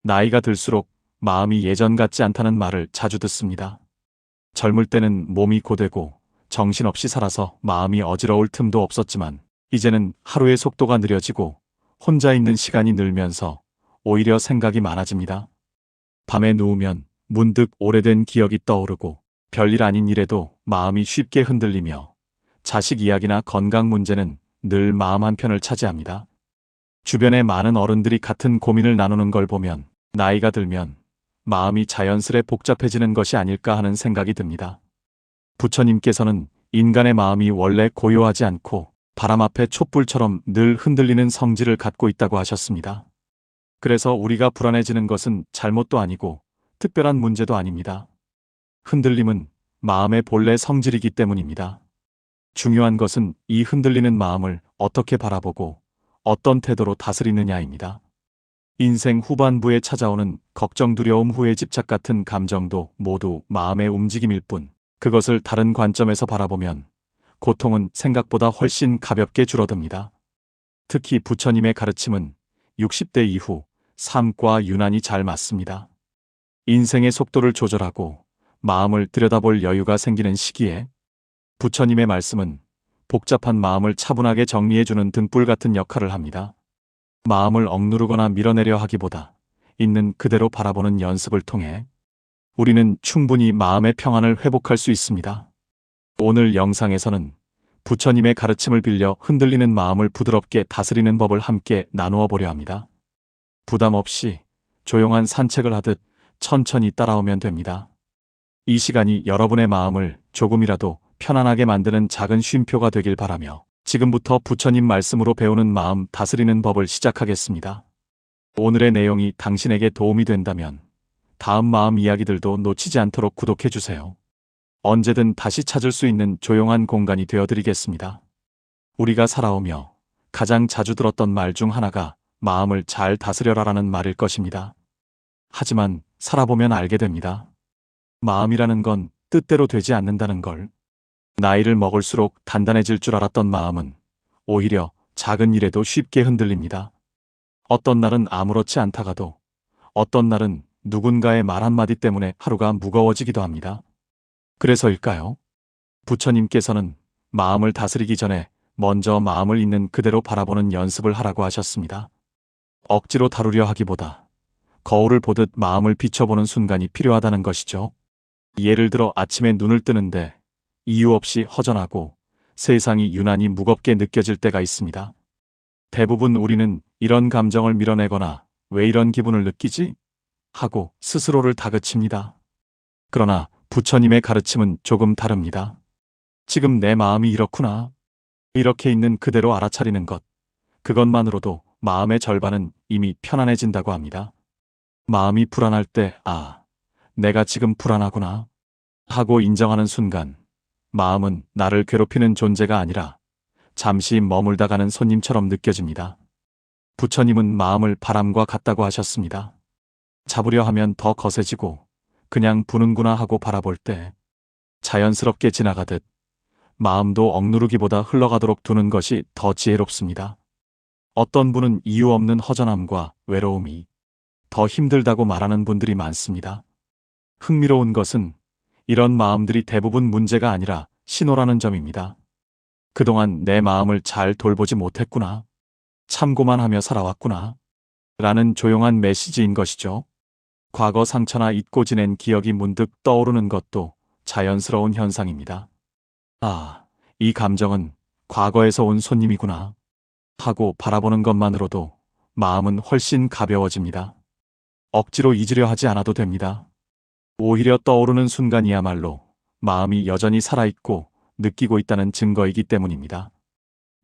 나이가 들수록 마음이 예전 같지 않다는 말을 자주 듣습니다. 젊을 때는 몸이 고되고 정신없이 살아서 마음이 어지러울 틈도 없었지만 이제는 하루의 속도가 느려지고 혼자 있는 시간이 늘면서 오히려 생각이 많아집니다. 밤에 누우면 문득 오래된 기억이 떠오르고 별일 아닌 일에도 마음이 쉽게 흔들리며 자식 이야기나 건강 문제는 늘 마음 한편을 차지합니다. 주변의 많은 어른들이 같은 고민을 나누는 걸 보면 나이가 들면 마음이 자연스레 복잡해지는 것이 아닐까 하는 생각이 듭니다. 부처님께서는 인간의 마음이 원래 고요하지 않고 바람 앞에 촛불처럼 늘 흔들리는 성질을 갖고 있다고 하셨습니다. 그래서 우리가 불안해지는 것은 잘못도 아니고 특별한 문제도 아닙니다. 흔들림은 마음의 본래 성질이기 때문입니다. 중요한 것은 이 흔들리는 마음을 어떻게 바라보고 어떤 태도로 다스리느냐입니다. 인생 후반부에 찾아오는 걱정, 두려움, 후회, 집착 같은 감정도 모두 마음의 움직임일 뿐 그것을 다른 관점에서 바라보면 고통은 생각보다 훨씬 가볍게 줄어듭니다. 특히 부처님의 가르침은 60대 이후 삶과 유난히 잘 맞습니다. 인생의 속도를 조절하고 마음을 들여다볼 여유가 생기는 시기에 부처님의 말씀은 복잡한 마음을 차분하게 정리해주는 등불 같은 역할을 합니다. 마음을 억누르거나 밀어내려 하기보다 있는 그대로 바라보는 연습을 통해 우리는 충분히 마음의 평안을 회복할 수 있습니다. 오늘 영상에서는 부처님의 가르침을 빌려 흔들리는 마음을 부드럽게 다스리는 법을 함께 나누어 보려 합니다. 부담 없이 조용한 산책을 하듯 천천히 따라오면 됩니다. 이 시간이 여러분의 마음을 조금이라도 편안하게 만드는 작은 쉼표가 되길 바라며 지금부터 부처님 말씀으로 배우는 마음 다스리는 법을 시작하겠습니다. 오늘의 내용이 당신에게 도움이 된다면 다음 마음 이야기들도 놓치지 않도록 구독해주세요. 언제든 다시 찾을 수 있는 조용한 공간이 되어드리겠습니다. 우리가 살아오며 가장 자주 들었던 말 중 하나가 마음을 잘 다스려라라는 말일 것입니다. 하지만 살아보면 알게 됩니다. 마음이라는 건 뜻대로 되지 않는다는 걸. 나이를 먹을수록 단단해질 줄 알았던 마음은 오히려 작은 일에도 쉽게 흔들립니다. 어떤 날은 아무렇지 않다가도 어떤 날은 누군가의 말 한마디 때문에 하루가 무거워지기도 합니다. 그래서일까요? 부처님께서는 마음을 다스리기 전에 먼저 마음을 있는 그대로 바라보는 연습을 하라고 하셨습니다. 억지로 다루려 하기보다 거울을 보듯 마음을 비춰보는 순간이 필요하다는 것이죠. 예를 들어 아침에 눈을 뜨는데 이유 없이 허전하고 세상이 유난히 무겁게 느껴질 때가 있습니다. 대부분 우리는 이런 감정을 밀어내거나 왜 이런 기분을 느끼지? 하고 스스로를 다그칩니다. 그러나 부처님의 가르침은 조금 다릅니다. 지금 내 마음이 이렇구나. 이렇게 있는 그대로 알아차리는 것. 그것만으로도 마음의 절반은 이미 편안해진다고 합니다. 마음이 불안할 때, 내가 지금 불안하구나 하고 인정하는 순간 마음은 나를 괴롭히는 존재가 아니라 잠시 머물다 가는 손님처럼 느껴집니다. 부처님은 마음을 바람과 같다고 하셨습니다. 잡으려 하면 더 거세지고 그냥 부는구나 하고 바라볼 때 자연스럽게 지나가듯 마음도 억누르기보다 흘러가도록 두는 것이 더 지혜롭습니다. 어떤 분은 이유 없는 허전함과 외로움이 더 힘들다고 말하는 분들이 많습니다. 흥미로운 것은 이런 마음들이 대부분 문제가 아니라 신호라는 점입니다. 그동안 내 마음을 잘 돌보지 못했구나. 참고만 하며 살아왔구나. 라는 조용한 메시지인 것이죠. 과거 상처나 잊고 지낸 기억이 문득 떠오르는 것도 자연스러운 현상입니다. 이 감정은 과거에서 온 손님이구나 하고 바라보는 것만으로도 마음은 훨씬 가벼워집니다. 억지로 잊으려 하지 않아도 됩니다. 오히려 떠오르는 순간이야말로 마음이 여전히 살아있고 느끼고 있다는 증거이기 때문입니다.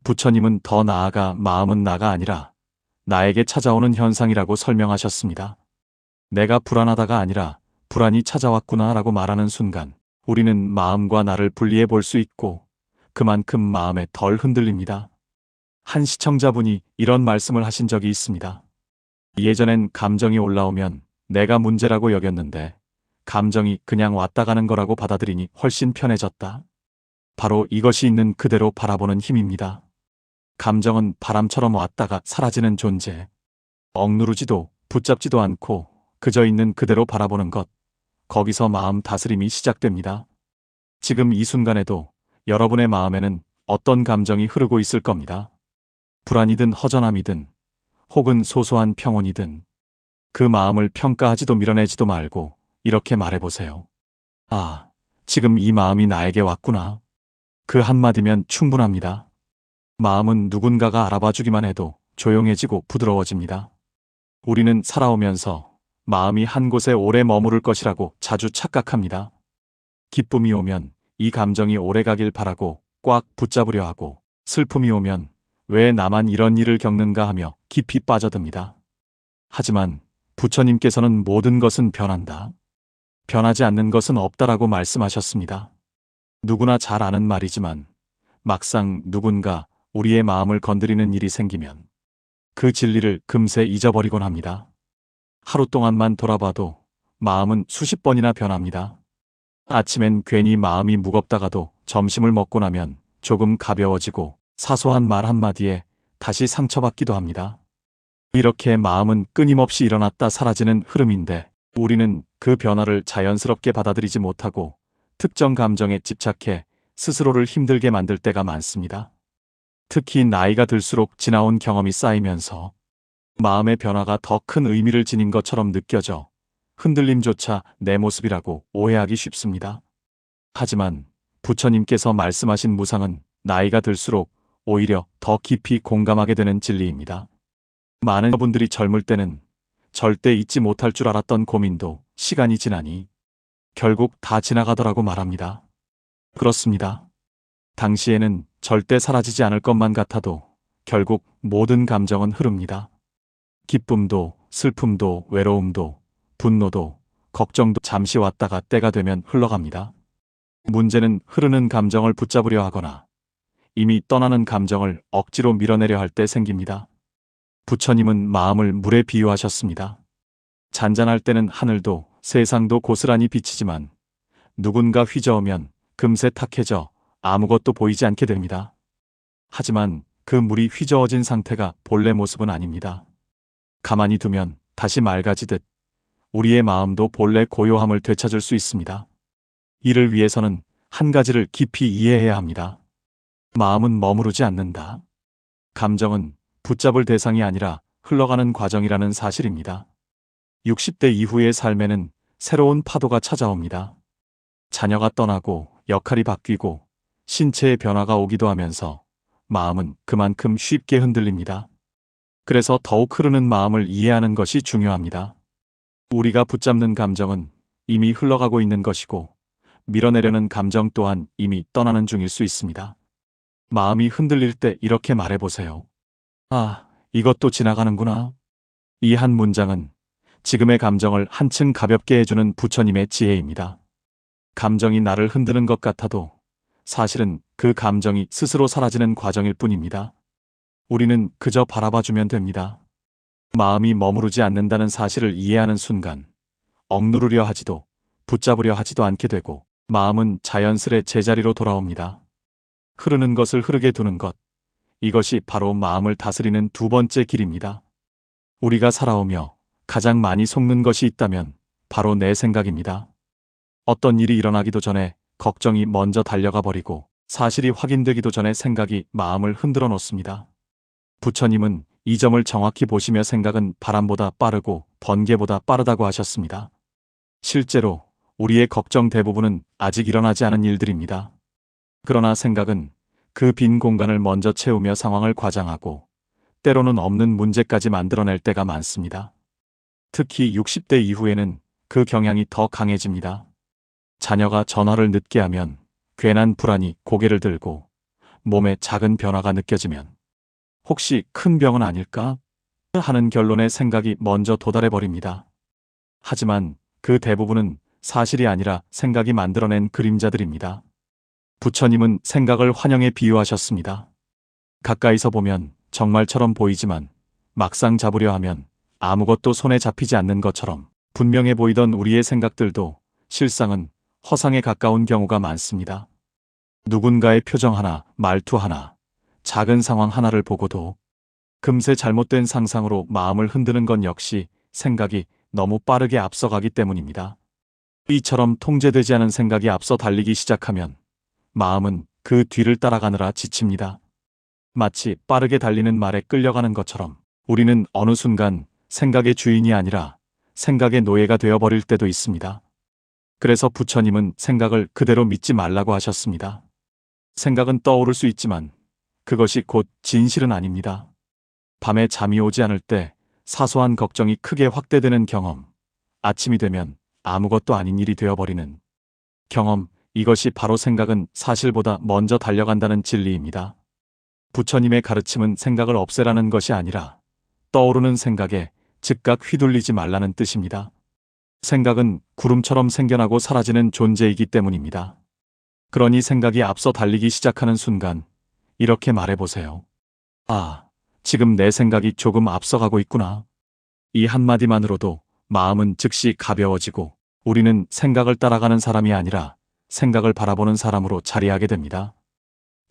부처님은 더 나아가 마음은 나가 아니라 나에게 찾아오는 현상이라고 설명하셨습니다. 내가 불안하다가 아니라 불안이 찾아왔구나 라고 말하는 순간 우리는 마음과 나를 분리해 볼 수 있고 그만큼 마음에 덜 흔들립니다. 한 시청자분이 이런 말씀을 하신 적이 있습니다. 예전엔 감정이 올라오면 내가 문제라고 여겼는데 감정이 그냥 왔다 가는 거라고 받아들이니 훨씬 편해졌다. 바로 이것이 있는 그대로 바라보는 힘입니다. 감정은 바람처럼 왔다가 사라지는 존재. 억누르지도 붙잡지도 않고 그저 있는 그대로 바라보는 것, 거기서 마음 다스림이 시작됩니다. 지금 이 순간에도 여러분의 마음에는 어떤 감정이 흐르고 있을 겁니다. 불안이든 허전함이든 혹은 소소한 평온이든 그 마음을 평가하지도 밀어내지도 말고 이렇게 말해보세요. 아, 지금 이 마음이 나에게 왔구나. 그 한마디면 충분합니다. 마음은 누군가가 알아봐주기만 해도 조용해지고 부드러워집니다. 우리는 살아오면서 마음이 한 곳에 오래 머무를 것이라고 자주 착각합니다. 기쁨이 오면 이 감정이 오래 가길 바라고 꽉 붙잡으려 하고, 슬픔이 오면 왜 나만 이런 일을 겪는가 하며 깊이 빠져듭니다. 하지만 부처님께서는 모든 것은 변한다. 변하지 않는 것은 없다라고 말씀하셨습니다. 누구나 잘 아는 말이지만 막상 누군가 우리의 마음을 건드리는 일이 생기면 그 진리를 금세 잊어버리곤 합니다. 하루 동안만 돌아봐도 마음은 수십 번이나 변합니다. 아침엔 괜히 마음이 무겁다가도 점심을 먹고 나면 조금 가벼워지고 사소한 말 한마디에 다시 상처받기도 합니다. 이렇게 마음은 끊임없이 일어났다 사라지는 흐름인데 우리는 그 변화를 자연스럽게 받아들이지 못하고 특정 감정에 집착해 스스로를 힘들게 만들 때가 많습니다. 특히 나이가 들수록 지나온 경험이 쌓이면서 마음의 변화가 더 큰 의미를 지닌 것처럼 느껴져 흔들림조차 내 모습이라고 오해하기 쉽습니다. 하지만 부처님께서 말씀하신 무상은 나이가 들수록 오히려 더 깊이 공감하게 되는 진리입니다. 많은 분들이 젊을 때는 절대 잊지 못할 줄 알았던 고민도 시간이 지나니 결국 다 지나가더라고 말합니다. 그렇습니다. 당시에는 절대 사라지지 않을 것만 같아도 결국 모든 감정은 흐릅니다. 기쁨도, 슬픔도, 외로움도, 분노도, 걱정도 잠시 왔다가 때가 되면 흘러갑니다. 문제는 흐르는 감정을 붙잡으려 하거나 이미 떠나는 감정을 억지로 밀어내려 할 때 생깁니다. 부처님은 마음을 물에 비유하셨습니다. 잔잔할 때는 하늘도 세상도 고스란히 비치지만 누군가 휘저으면 금세 탁해져 아무것도 보이지 않게 됩니다. 하지만 그 물이 휘저어진 상태가 본래 모습은 아닙니다. 가만히 두면 다시 맑아지듯 우리의 마음도 본래 고요함을 되찾을 수 있습니다. 이를 위해서는 한 가지를 깊이 이해해야 합니다. 마음은 머무르지 않는다. 감정은 붙잡을 대상이 아니라 흘러가는 과정이라는 사실입니다. 60대 이후의 삶에는 새로운 파도가 찾아옵니다. 자녀가 떠나고 역할이 바뀌고 신체의 변화가 오기도 하면서 마음은 그만큼 쉽게 흔들립니다. 그래서 더욱 흐르는 마음을 이해하는 것이 중요합니다. 우리가 붙잡는 감정은 이미 흘러가고 있는 것이고 밀어내려는 감정 또한 이미 떠나는 중일 수 있습니다. 마음이 흔들릴 때 이렇게 말해보세요. 아, 이것도 지나가는구나. 이 한 문장은 지금의 감정을 한층 가볍게 해주는 부처님의 지혜입니다. 감정이 나를 흔드는 것 같아도 사실은 그 감정이 스스로 사라지는 과정일 뿐입니다. 우리는 그저 바라봐주면 됩니다. 마음이 머무르지 않는다는 사실을 이해하는 순간 억누르려 하지도 붙잡으려 하지도 않게 되고 마음은 자연스레 제자리로 돌아옵니다. 흐르는 것을 흐르게 두는 것, 이것이 바로 마음을 다스리는 두 번째 길입니다. 우리가 살아오며 가장 많이 속는 것이 있다면 바로 내 생각입니다. 어떤 일이 일어나기도 전에 걱정이 먼저 달려가 버리고 사실이 확인되기도 전에 생각이 마음을 흔들어 놓습니다. 부처님은 이 점을 정확히 보시며 생각은 바람보다 빠르고 번개보다 빠르다고 하셨습니다. 실제로 우리의 걱정 대부분은 아직 일어나지 않은 일들입니다. 그러나 생각은 그 빈 공간을 먼저 채우며 상황을 과장하고 때로는 없는 문제까지 만들어낼 때가 많습니다. 특히 60대 이후에는 그 경향이 더 강해집니다. 자녀가 전화를 늦게 하면 괜한 불안이 고개를 들고 몸에 작은 변화가 느껴지면 혹시 큰 병은 아닐까? 하는 결론에 생각이 먼저 도달해버립니다. 하지만 그 대부분은 사실이 아니라 생각이 만들어낸 그림자들입니다. 부처님은 생각을 환영에 비유하셨습니다. 가까이서 보면 정말처럼 보이지만 막상 잡으려 하면 아무것도 손에 잡히지 않는 것처럼 분명해 보이던 우리의 생각들도 실상은 허상에 가까운 경우가 많습니다. 누군가의 표정 하나, 말투 하나, 작은 상황 하나를 보고도 금세 잘못된 상상으로 마음을 흔드는 건 역시 생각이 너무 빠르게 앞서가기 때문입니다. 이처럼 통제되지 않은 생각이 앞서 달리기 시작하면 마음은 그 뒤를 따라가느라 지칩니다. 마치 빠르게 달리는 말에 끌려가는 것처럼 우리는 어느 순간 생각의 주인이 아니라 생각의 노예가 되어버릴 때도 있습니다. 그래서 부처님은 생각을 그대로 믿지 말라고 하셨습니다. 생각은 떠오를 수 있지만 그것이 곧 진실은 아닙니다. 밤에 잠이 오지 않을 때 사소한 걱정이 크게 확대되는 경험, 아침이 되면 아무것도 아닌 일이 되어버리는 경험, 이것이 바로 생각은 사실보다 먼저 달려간다는 진리입니다. 부처님의 가르침은 생각을 없애라는 것이 아니라 떠오르는 생각에 즉각 휘둘리지 말라는 뜻입니다. 생각은 구름처럼 생겨나고 사라지는 존재이기 때문입니다. 그러니 생각이 앞서 달리기 시작하는 순간 이렇게 말해보세요. 아, 지금 내 생각이 조금 앞서가고 있구나. 이 한마디만으로도 마음은 즉시 가벼워지고 우리는 생각을 따라가는 사람이 아니라 생각을 바라보는 사람으로 자리하게 됩니다.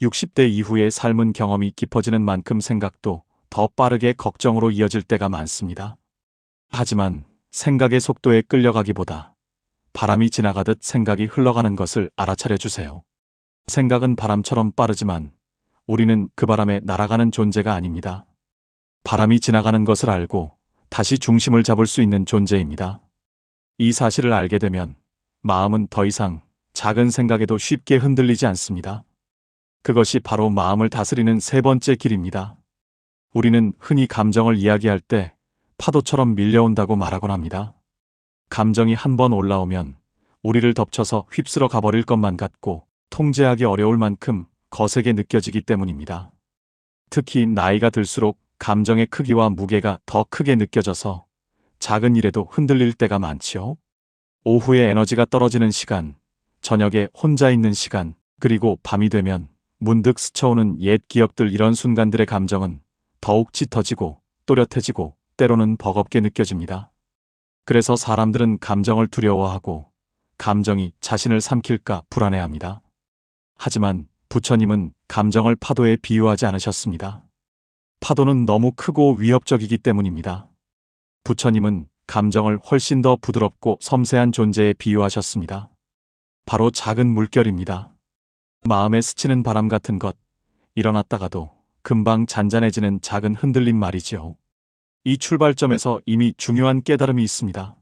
60대 이후의 삶은 경험이 깊어지는 만큼 생각도 더 빠르게 걱정으로 이어질 때가 많습니다. 하지만 생각의 속도에 끌려가기보다 바람이 지나가듯 생각이 흘러가는 것을 알아차려 주세요. 생각은 바람처럼 빠르지만 우리는 그 바람에 날아가는 존재가 아닙니다. 바람이 지나가는 것을 알고 다시 중심을 잡을 수 있는 존재입니다. 이 사실을 알게 되면 마음은 더 이상 작은 생각에도 쉽게 흔들리지 않습니다. 그것이 바로 마음을 다스리는 세 번째 길입니다. 우리는 흔히 감정을 이야기할 때 파도처럼 밀려온다고 말하곤 합니다. 감정이 한번 올라오면 우리를 덮쳐서 휩쓸어 가버릴 것만 같고 통제하기 어려울 만큼 거세게 느껴지기 때문입니다. 특히 나이가 들수록 감정의 크기와 무게가 더 크게 느껴져서 작은 일에도 흔들릴 때가 많지요. 오후에 에너지가 떨어지는 시간, 저녁에 혼자 있는 시간, 그리고 밤이 되면 문득 스쳐오는 옛 기억들, 이런 순간들의 감정은 더욱 짙어지고 또렷해지고 때로는 버겁게 느껴집니다. 그래서 사람들은 감정을 두려워하고 감정이 자신을 삼킬까 불안해합니다. 하지만 부처님은 감정을 파도에 비유하지 않으셨습니다. 파도는 너무 크고 위협적이기 때문입니다. 부처님은 감정을 훨씬 더 부드럽고 섬세한 존재에 비유하셨습니다. 바로 작은 물결입니다. 마음에 스치는 바람 같은 것, 일어났다가도 금방 잔잔해지는 작은 흔들림 말이지요. 이 출발점에서 이미 중요한 깨달음이 있습니다.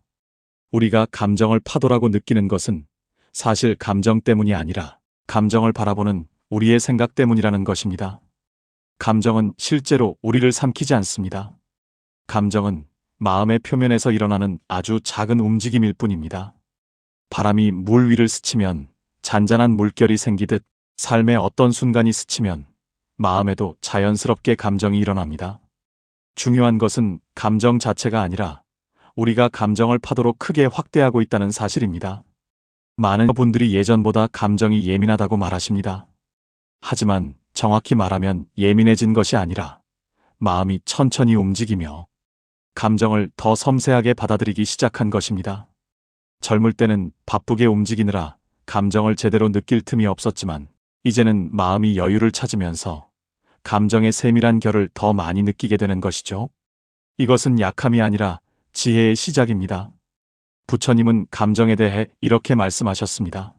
우리가 감정을 파도라고 느끼는 것은 사실 감정 때문이 아니라 감정을 바라보는 우리의 생각 때문이라는 것입니다. 감정은 실제로 우리를 삼키지 않습니다. 감정은 마음의 표면에서 일어나는 아주 작은 움직임일 뿐입니다. 바람이 물 위를 스치면 잔잔한 물결이 생기듯 삶의 어떤 순간이 스치면 마음에도 자연스럽게 감정이 일어납니다. 중요한 것은 감정 자체가 아니라 우리가 감정을 파도로 크게 확대하고 있다는 사실입니다. 많은 분들이 예전보다 감정이 예민하다고 말하십니다. 하지만 정확히 말하면 예민해진 것이 아니라 마음이 천천히 움직이며 감정을 더 섬세하게 받아들이기 시작한 것입니다. 젊을 때는 바쁘게 움직이느라 감정을 제대로 느낄 틈이 없었지만 이제는 마음이 여유를 찾으면서 감정의 세밀한 결을 더 많이 느끼게 되는 것이죠. 이것은 약함이 아니라 지혜의 시작입니다. 부처님은 감정에 대해 이렇게 말씀하셨습니다.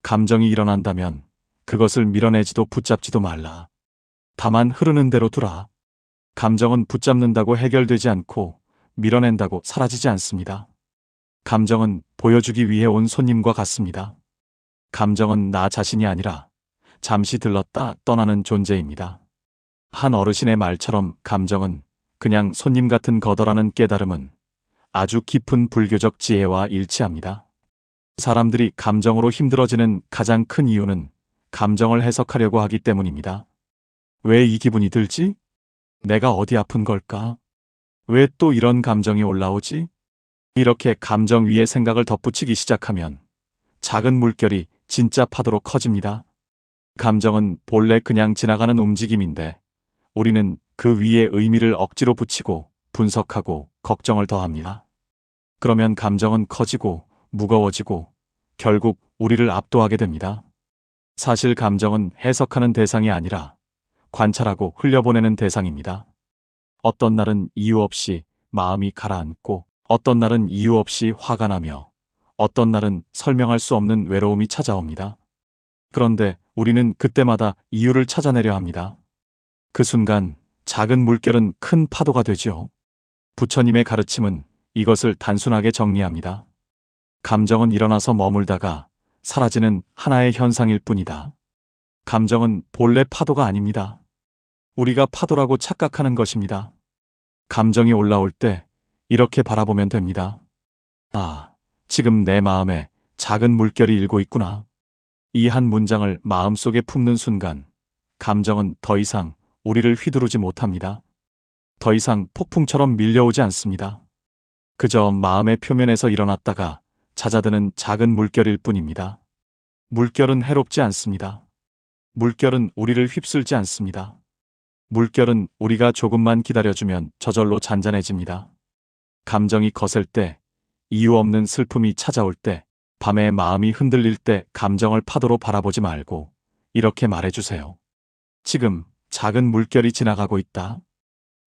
감정이 일어난다면 그것을 밀어내지도 붙잡지도 말라. 다만 흐르는 대로 두라. 감정은 붙잡는다고 해결되지 않고 밀어낸다고 사라지지 않습니다. 감정은 보여주기 위해 온 손님과 같습니다. 감정은 나 자신이 아니라 잠시 들렀다 떠나는 존재입니다. 한 어르신의 말처럼 감정은 그냥 손님 같은 거더라는 깨달음은 아주 깊은 불교적 지혜와 일치합니다. 사람들이 감정으로 힘들어지는 가장 큰 이유는 감정을 해석하려고 하기 때문입니다. 왜 이 기분이 들지? 내가 어디 아픈 걸까? 왜 또 이런 감정이 올라오지? 이렇게 감정 위에 생각을 덧붙이기 시작하면 작은 물결이 진짜 파도로 커집니다. 감정은 본래 그냥 지나가는 움직임인데 우리는 그 위에 의미를 억지로 붙이고 분석하고 걱정을 더합니다. 그러면 감정은 커지고 무거워지고 결국 우리를 압도하게 됩니다. 사실 감정은 해석하는 대상이 아니라 관찰하고 흘려보내는 대상입니다. 어떤 날은 이유 없이 마음이 가라앉고 어떤 날은 이유 없이 화가 나며 어떤 날은 설명할 수 없는 외로움이 찾아옵니다. 그런데 우리는 그때마다 이유를 찾아내려 합니다. 그 순간 작은 물결은 큰 파도가 되지요. 부처님의 가르침은 이것을 단순하게 정리합니다. 감정은 일어나서 머물다가 사라지는 하나의 현상일 뿐이다. 감정은 본래 파도가 아닙니다. 우리가 파도라고 착각하는 것입니다. 감정이 올라올 때 이렇게 바라보면 됩니다. 아, 지금 내 마음에 작은 물결이 일고 있구나. 이 한 문장을 마음속에 품는 순간 감정은 더 이상 우리를 휘두르지 못합니다. 더 이상 폭풍처럼 밀려오지 않습니다. 그저 마음의 표면에서 일어났다가 잦아드는 작은 물결일 뿐입니다. 물결은 해롭지 않습니다. 물결은 우리를 휩쓸지 않습니다. 물결은 우리가 조금만 기다려주면 저절로 잔잔해집니다. 감정이 거셀 때, 이유 없는 슬픔이 찾아올 때, 밤에 마음이 흔들릴 때 감정을 파도로 바라보지 말고 이렇게 말해주세요. 지금 작은 물결이 지나가고 있다.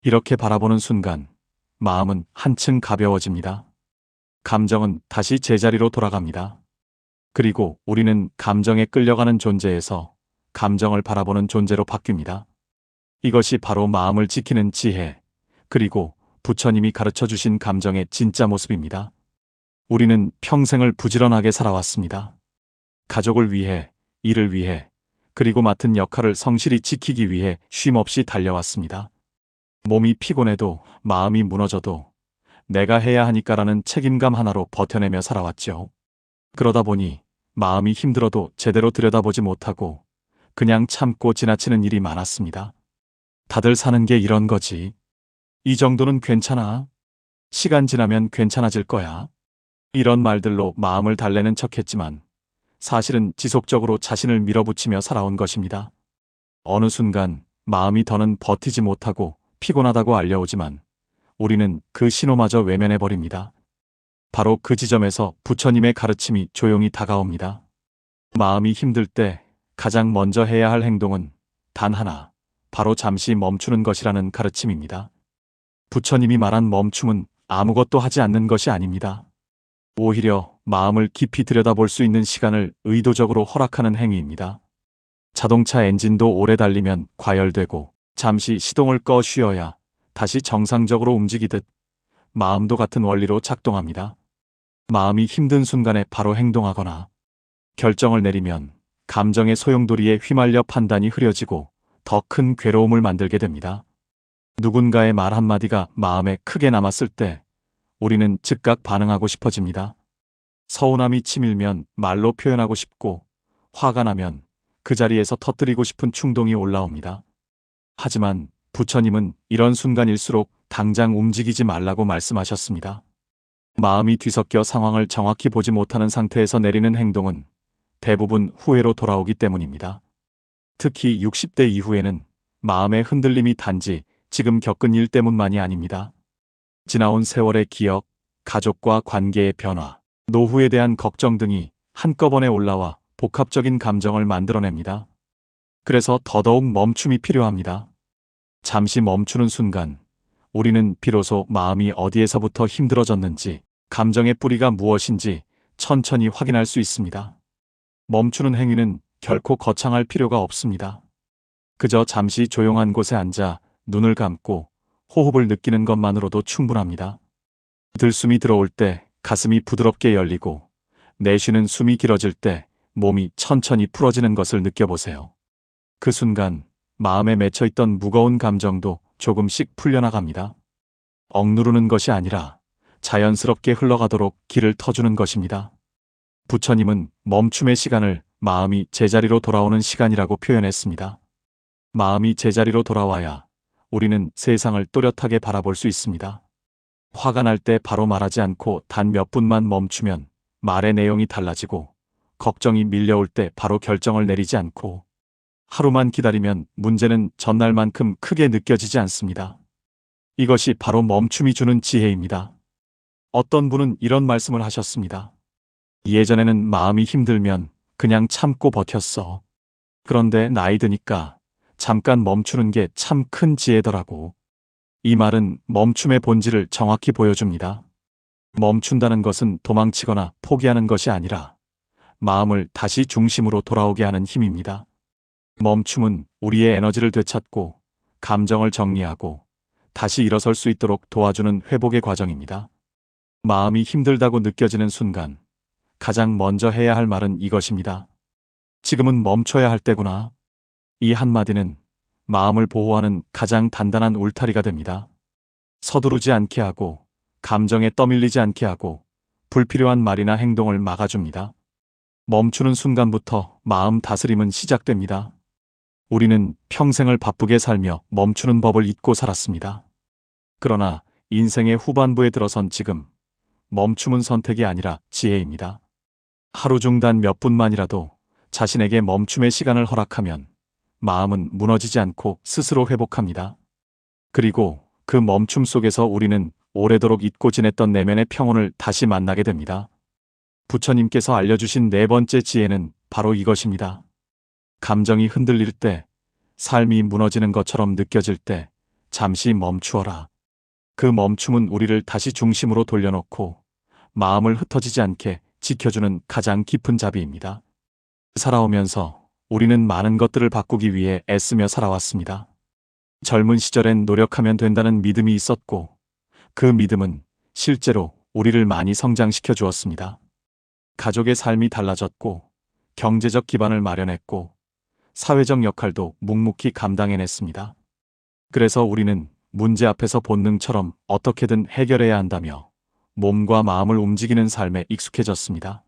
이렇게 바라보는 순간 마음은 한층 가벼워집니다. 감정은 다시 제자리로 돌아갑니다. 그리고 우리는 감정에 끌려가는 존재에서 감정을 바라보는 존재로 바뀝니다. 이것이 바로 마음을 지키는 지혜, 그리고 부처님이 가르쳐 주신 감정의 진짜 모습입니다. 우리는 평생을 부지런하게 살아왔습니다. 가족을 위해, 일을 위해, 그리고 맡은 역할을 성실히 지키기 위해 쉼없이 달려왔습니다. 몸이 피곤해도 마음이 무너져도 내가 해야 하니까라는 책임감 하나로 버텨내며 살아왔죠. 그러다 보니 마음이 힘들어도 제대로 들여다보지 못하고 그냥 참고 지나치는 일이 많았습니다. 다들 사는 게 이런 거지. 이 정도는 괜찮아. 시간 지나면 괜찮아질 거야. 이런 말들로 마음을 달래는 척했지만 사실은 지속적으로 자신을 밀어붙이며 살아온 것입니다. 어느 순간 마음이 더는 버티지 못하고 피곤하다고 알려오지만 우리는 그 신호마저 외면해버립니다. 바로 그 지점에서 부처님의 가르침이 조용히 다가옵니다. 마음이 힘들 때 가장 먼저 해야 할 행동은 단 하나, 바로 잠시 멈추는 것이라는 가르침입니다. 부처님이 말한 멈춤은 아무것도 하지 않는 것이 아닙니다. 오히려 마음을 깊이 들여다볼 수 있는 시간을 의도적으로 허락하는 행위입니다. 자동차 엔진도 오래 달리면 과열되고 잠시 시동을 꺼 쉬어야 다시 정상적으로 움직이듯 마음도 같은 원리로 작동합니다. 마음이 힘든 순간에 바로 행동하거나 결정을 내리면 감정의 소용돌이에 휘말려 판단이 흐려지고 더 큰 괴로움을 만들게 됩니다. 누군가의 말 한마디가 마음에 크게 남았을 때 우리는 즉각 반응하고 싶어집니다. 서운함이 치밀면 말로 표현하고 싶고 화가 나면 그 자리에서 터뜨리고 싶은 충동이 올라옵니다. 하지만 부처님은 이런 순간일수록 당장 움직이지 말라고 말씀하셨습니다. 마음이 뒤섞여 상황을 정확히 보지 못하는 상태에서 내리는 행동은 대부분 후회로 돌아오기 때문입니다. 특히 60대 이후에는 마음의 흔들림이 단지 지금 겪은 일 때문만이 아닙니다. 지나온 세월의 기억, 가족과 관계의 변화, 노후에 대한 걱정 등이 한꺼번에 올라와 복합적인 감정을 만들어냅니다. 그래서 더더욱 멈춤이 필요합니다. 잠시 멈추는 순간 우리는 비로소 마음이 어디에서부터 힘들어졌는지, 감정의 뿌리가 무엇인지 천천히 확인할 수 있습니다. 멈추는 행위는 결코 거창할 필요가 없습니다. 그저 잠시 조용한 곳에 앉아 눈을 감고 호흡을 느끼는 것만으로도 충분합니다. 들숨이 들어올 때 가슴이 부드럽게 열리고 내쉬는 숨이 길어질 때 몸이 천천히 풀어지는 것을 느껴보세요. 그 순간 마음에 맺혀있던 무거운 감정도 조금씩 풀려나갑니다. 억누르는 것이 아니라 자연스럽게 흘러가도록 길을 터주는 것입니다. 부처님은 멈춤의 시간을 마음이 제자리로 돌아오는 시간이라고 표현했습니다. 마음이 제자리로 돌아와야 우리는 세상을 또렷하게 바라볼 수 있습니다. 화가 날 때 바로 말하지 않고 단 몇 분만 멈추면 말의 내용이 달라지고, 걱정이 밀려올 때 바로 결정을 내리지 않고 하루만 기다리면 문제는 전날만큼 크게 느껴지지 않습니다. 이것이 바로 멈춤이 주는 지혜입니다. 어떤 분은 이런 말씀을 하셨습니다. 예전에는 마음이 힘들면 그냥 참고 버텼어. 그런데 나이 드니까 잠깐 멈추는 게 참 큰 지혜더라고. 이 말은 멈춤의 본질을 정확히 보여줍니다. 멈춘다는 것은 도망치거나 포기하는 것이 아니라 마음을 다시 중심으로 돌아오게 하는 힘입니다. 멈춤은 우리의 에너지를 되찾고 감정을 정리하고 다시 일어설 수 있도록 도와주는 회복의 과정입니다. 마음이 힘들다고 느껴지는 순간 가장 먼저 해야 할 말은 이것입니다. 지금은 멈춰야 할 때구나. 이 한마디는 마음을 보호하는 가장 단단한 울타리가 됩니다. 서두르지 않게 하고 감정에 떠밀리지 않게 하고 불필요한 말이나 행동을 막아줍니다. 멈추는 순간부터 마음 다스림은 시작됩니다. 우리는 평생을 바쁘게 살며 멈추는 법을 잊고 살았습니다. 그러나 인생의 후반부에 들어선 지금 멈춤은 선택이 아니라 지혜입니다. 하루 중 단 몇 분만이라도 자신에게 멈춤의 시간을 허락하면 마음은 무너지지 않고 스스로 회복합니다. 그리고 그 멈춤 속에서 우리는 오래도록 잊고 지냈던 내면의 평온을 다시 만나게 됩니다. 부처님께서 알려주신 네 번째 지혜는 바로 이것입니다. 감정이 흔들릴 때, 삶이 무너지는 것처럼 느껴질 때 잠시 멈추어라. 그 멈춤은 우리를 다시 중심으로 돌려놓고 마음을 흩어지지 않게 지켜주는 가장 깊은 자비입니다. 살아오면서 우리는 많은 것들을 바꾸기 위해 애쓰며 살아왔습니다. 젊은 시절엔 노력하면 된다는 믿음이 있었고 그 믿음은 실제로 우리를 많이 성장시켜 주었습니다. 가족의 삶이 달라졌고 경제적 기반을 마련했고 사회적 역할도 묵묵히 감당해냈습니다. 그래서 우리는 문제 앞에서 본능처럼 어떻게든 해결해야 한다며 몸과 마음을 움직이는 삶에 익숙해졌습니다.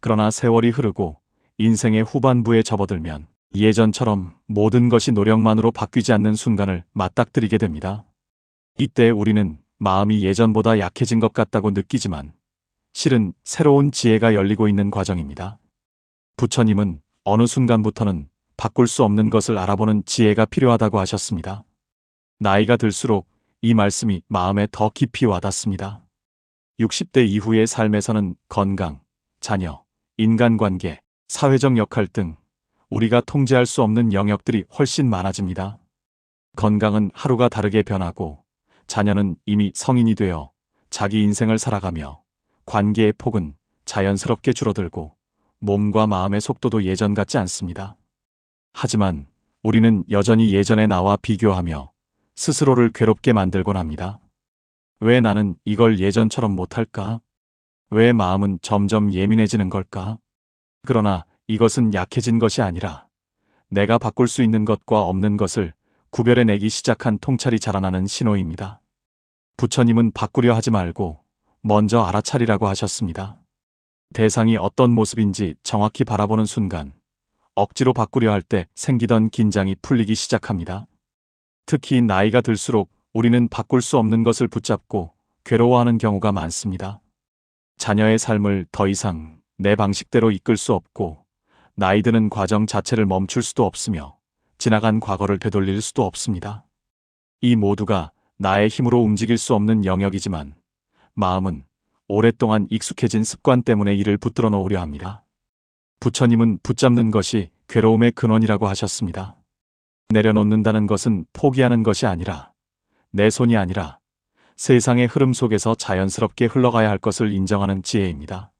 그러나 세월이 흐르고 인생의 후반부에 접어들면 예전처럼 모든 것이 노력만으로 바뀌지 않는 순간을 맞닥뜨리게 됩니다. 이때 우리는 마음이 예전보다 약해진 것 같다고 느끼지만 실은 새로운 지혜가 열리고 있는 과정입니다. 부처님은 어느 순간부터는 바꿀 수 없는 것을 알아보는 지혜가 필요하다고 하셨습니다. 나이가 들수록 이 말씀이 마음에 더 깊이 와닿습니다. 60대 이후의 삶에서는 건강, 자녀, 인간관계, 사회적 역할 등 우리가 통제할 수 없는 영역들이 훨씬 많아집니다. 건강은 하루가 다르게 변하고 자녀는 이미 성인이 되어 자기 인생을 살아가며 관계의 폭은 자연스럽게 줄어들고 몸과 마음의 속도도 예전 같지 않습니다. 하지만 우리는 여전히 예전의 나와 비교하며 스스로를 괴롭게 만들곤 합니다. 왜 나는 이걸 예전처럼 못할까? 왜 마음은 점점 예민해지는 걸까? 그러나 이것은 약해진 것이 아니라 내가 바꿀 수 있는 것과 없는 것을 구별해내기 시작한 통찰이 자라나는 신호입니다. 부처님은 바꾸려 하지 말고 먼저 알아차리라고 하셨습니다. 대상이 어떤 모습인지 정확히 바라보는 순간 억지로 바꾸려 할 때 생기던 긴장이 풀리기 시작합니다. 특히 나이가 들수록 우리는 바꿀 수 없는 것을 붙잡고 괴로워하는 경우가 많습니다. 자녀의 삶을 더 이상 내 방식대로 이끌 수 없고 나이 드는 과정 자체를 멈출 수도 없으며 지나간 과거를 되돌릴 수도 없습니다. 이 모두가 나의 힘으로 움직일 수 없는 영역이지만 마음은 오랫동안 익숙해진 습관 때문에 이를 붙들어 놓으려 합니다. 부처님은 붙잡는 것이 괴로움의 근원이라고 하셨습니다. 내려놓는다는 것은 포기하는 것이 아니라 내 손이 아니라 세상의 흐름 속에서 자연스럽게 흘러가야 할 것을 인정하는 지혜입니다.